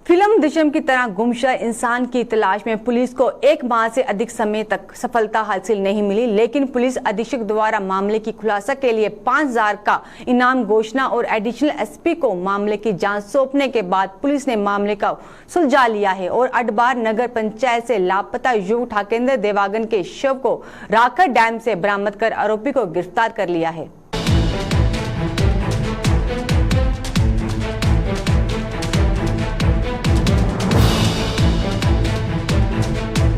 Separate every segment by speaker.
Speaker 1: Film Drishyam की तरह गुमशुदा इंसान की तलाश में पुलिस को 1 माह से अधिक समय तक सफलता हासिल नहीं मिली, लेकिन पुलिस अधीक्षक द्वारा मामले की खुलासा के लिए 5,000 का इनाम घोषणा और एडिशनल एसपी को मामले की जांच सौंपने के बाद पुलिस ने मामले का सुलझा लिया है और अडबार नगर पंचायत से लापता युवक ठाकेंद्र देवागन के शव को राखड़ डैम से बरामद कर आरोपी को गिरफ्तार कर लिया है।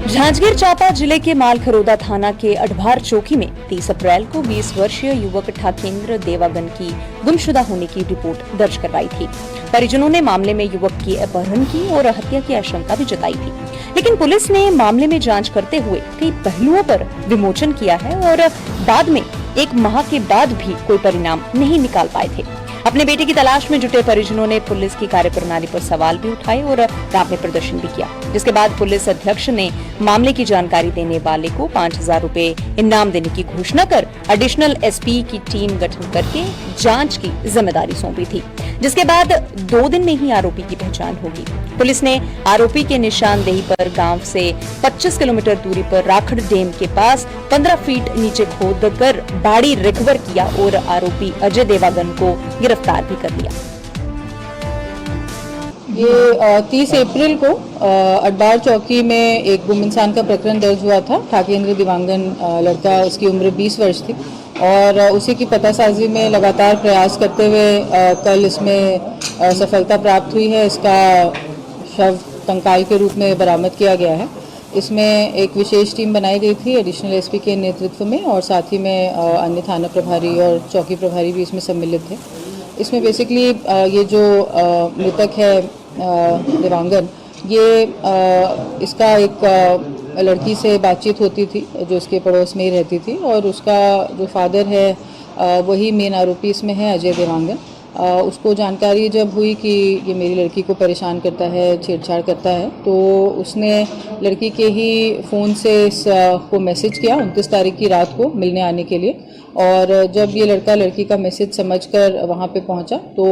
Speaker 2: जांजगीर चांपा जिले के मालखरोदा थाना के अडबार चौकी में 30 अप्रैल को 20 वर्षीय युवक ठाकेंद्र देवागन की गुमशुदा होने की रिपोर्ट दर्ज करवाई थी। परिजनों ने मामले में युवक की अपहरण की और हत्या की आशंका भी जताई थी, लेकिन पुलिस ने मामले में जांच करते हुए कई पहलुओं पर विमोचन किया है और बाद में 1 माह के बाद भी कोई परिणाम नहीं निकाल पाए थे। अपने बेटे की तलाश में जुटे परिजनों ने पुलिस की कार्यप्रणाली पर सवाल भी उठाए और रात में प्रदर्शन भी किया, जिसके बाद पुलिस अध्यक्ष ने मामले की जानकारी देने वाले को 5,000 रुपए इनाम देने की घोषणा कर एडिशनल एसपी की टीम गठन करके जांच की जिम्मेदारी सौंपी थी, जिसके बाद 2 दिन में ही आरोपी की पहचान होगी। पुलिस ने आरोपी के निशानदेही पर गांव से 25 किलोमीटर दूरी पर राखड़ डैम के पास 15 फीट नीचे खोदकर बाड़ी रिकवर किया और आरोपी अजय देवागन को गिरफ्तार भी कर लिया।
Speaker 3: ये 30 अप्रैल को अडबार चौकी में एक गुम इंसान का प्रकरण दर्ज हुआ था। ठाकेंद्र देवागन लड़का, उसकी उम्र 20 वर्ष थी और उसी की पतासाजी में लगातार प्रयास करते हुए कल इसमें सफलता प्राप्त हुई है। इसका शव कंकाल के रूप में बरामद किया गया है। इसमें एक विशेष टीम बनाई गई थी एडिशनल एसपी के नेतृत्व में और साथ ही में अन्य थाना प्रभारी और चौकी प्रभारी भी इसमें सम्मिलित थे। इसमें बेसिकली ये जो मृतक है देवांगन, ये इसका एक लड़की से बातचीत होती थी जो इसके पड़ोस में ही रहती थी और उसका जो फादर है वही मेन आरोपी इसमें है, अजय देवांगन। उसको जानकारी जब हुई कि ये मेरी लड़की को परेशान करता है, छेड़छाड़ करता है, तो उसने लड़की के ही फ़ोन से इसको मैसेज किया 29 तारीख की रात को मिलने आने के लिए। और जब ये लड़का लड़की का मैसेज समझकर वहाँ पे पहुँचा तो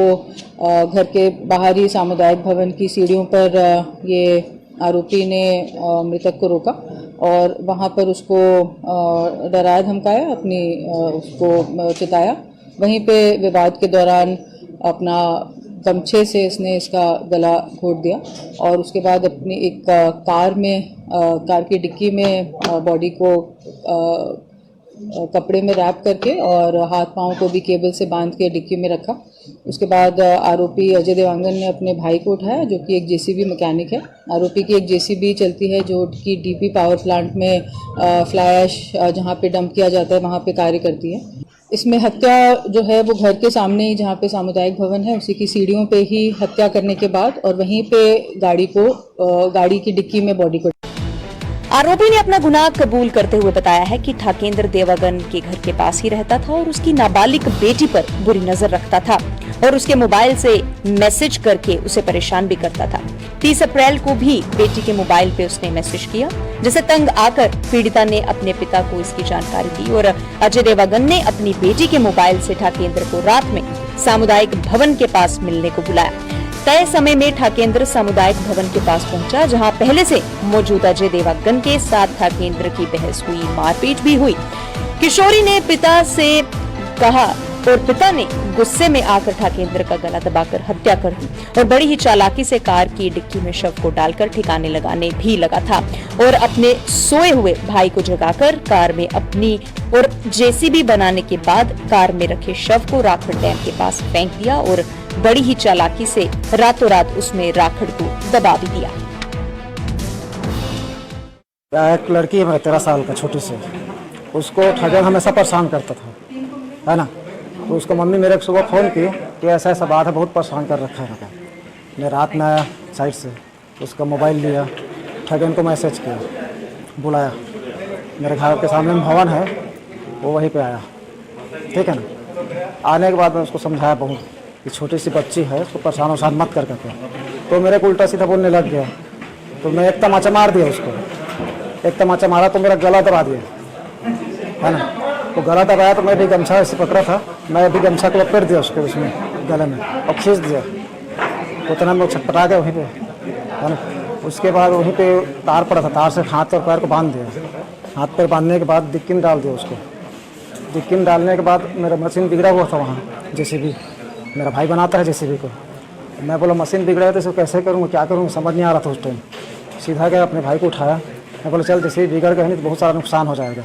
Speaker 3: घर के बाहर ही सामुदायिक भवन की सीढ़ियों पर ये आरोपी ने मृतक को रोका और वहाँ पर उसको डराया धमकाया, अपनी उसको चिताया। वहीं पे विवाद के दौरान अपना गमछे से इसने इसका गला घोट दिया और उसके बाद अपनी एक कार की डिक्की में बॉडी को कपड़े में रैप करके और हाथ पांव को भी केबल से बांध के डिक्की में रखा। उसके बाद आरोपी अजय देवांगन ने अपने भाई को उठाया जो कि एक जेसीबी मैकेनिक है। आरोपी की एक जेसीबी चलती है जो कि डीपी पावर प्लांट में फ्लाई ऐश जहाँ पे डंप किया जाता है वहाँ पे कार्य करती है। इसमें हत्या जो है वो घर के सामने ही जहाँ पे सामुदायिक भवन है उसी की सीढ़ियों पे ही हत्या करने के बाद और वहीं पे गाड़ी की डिक्की में बॉडी को।
Speaker 2: आरोपी ने अपना गुनाह कबूल करते हुए बताया है कि ठाकेंद्र देवागन के घर के पास ही रहता था और उसकी नाबालिग बेटी पर बुरी नजर रखता था और उसके मोबाइल से मैसेज करके उसे परेशान भी करता था। 30 अप्रैल को भी बेटी के मोबाइल पे उसने मैसेज किया, जिसे तंग आकर पीड़िता ने अपने पिता को इसकी जानकारी दी और अजय देवागन ने अपनी बेटी के मोबाइल से ठाकेंद्र को रात में सामुदायिक भवन के पास मिलने को बुलाया। तय समय में ठाकेंद्र सामुदायिक भवन के पास पहुंचा, जहां पहले से मौजूद अजय देवागन के साथ ठाकेंद्र की बहस हुई, मारपीट भी हुई। किशोरी ने पिता से कहा और पिता ने गुस्से में आकर ठाकेंद्र का गला दबाकर हत्या कर दी और बड़ी ही चालाकी से कार की डिक्की में शव को डालकर ठिकाने लगाने भी लगा था और अपने सोए हुए भाई को जगाकर कार में अपनी और जेसीबी बनाने के बाद कार में रखे शव को राखड़ डैम के पास फेंक दिया और बड़ी ही चालाकी से रातों रात उसमें राखड़ को दबा भी दिया।
Speaker 4: एक लड़की है 13 साल का, छोटी से, उसको ठगन हमेशा परेशान करता था, है ना। तो उसको मम्मी मेरे को सुबह फ़ोन की कि ऐसा ऐसा बात है, बहुत परेशान कर रखा है। मैं रात में आया साइड से, उसका मोबाइल लिया, ठगन को मैसेज किया, बुलाया, मेरे घर के सामने में भवन है वो वहीं पे आया, ठीक है ना। आने के बाद मैं उसको समझाया बहुत कि छोटी सी बच्ची है, उसको परेशान वरेशान मत कर करके। तो मेरे को उल्टा सीधा बोलने लग गया। तो मैं एक तमाचा मार दिया उसको, एक तमाचा मारा तो मेरा गला दबा दिया, है ना। वो गला दबाया तो मैं भी गमछा ऐसे पकड़ा था, मैं भी गमछा को लपेट दिया उसके उसमें गले में और खींच दिया। उतना में छटपटा गया वहीं पे। है ना। उसके बाद वहीं पे तार पड़ा था, तार से हाथ और पैर को बांध दिया। हाथ पैर बांधने के बाद डिक्की में डाल दिया उसको। डिक्की में डालने के बाद मेरा मशीन बिगड़ा हुआ था वहाँ, जेसीबी मेरा भाई बनाता है जेसीबी को। मैं बोला मशीन बिगड़ा है तो इसको कैसे करूँगा, क्या करूँगा, समझ नहीं आ रहा था उस टाइम। सीधा गया अपने भाई को उठाया, मैं बोला चल जेसीबी बिगड़ गया नहीं तो बहुत सारा नुकसान हो जाएगा।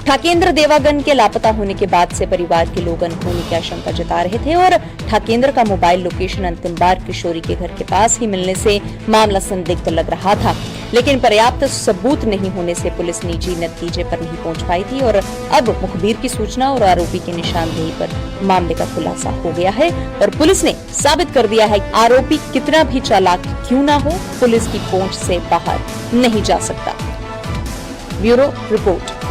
Speaker 2: ठाकेंद्र देवागन के लापता होने के बाद से परिवार के लोग अनहोनी की आशंका जता रहे थे और ठाकेंद्र का मोबाइल लोकेशन अंतिम बार किशोरी के घर के पास ही मिलने से मामला संदिग्ध लग रहा था, लेकिन पर्याप्त सबूत नहीं होने से पुलिस निजी नतीजे पर नहीं पहुंच पाई थी और अब मुखबिर की सूचना और आरोपी की निशानदेही पर मामले का खुलासा हो गया है और पुलिस ने साबित कर दिया है कि आरोपी कितना भी चालाक क्यों ना हो, पुलिस की पहुंच से बाहर नहीं जा सकता। Bureau report.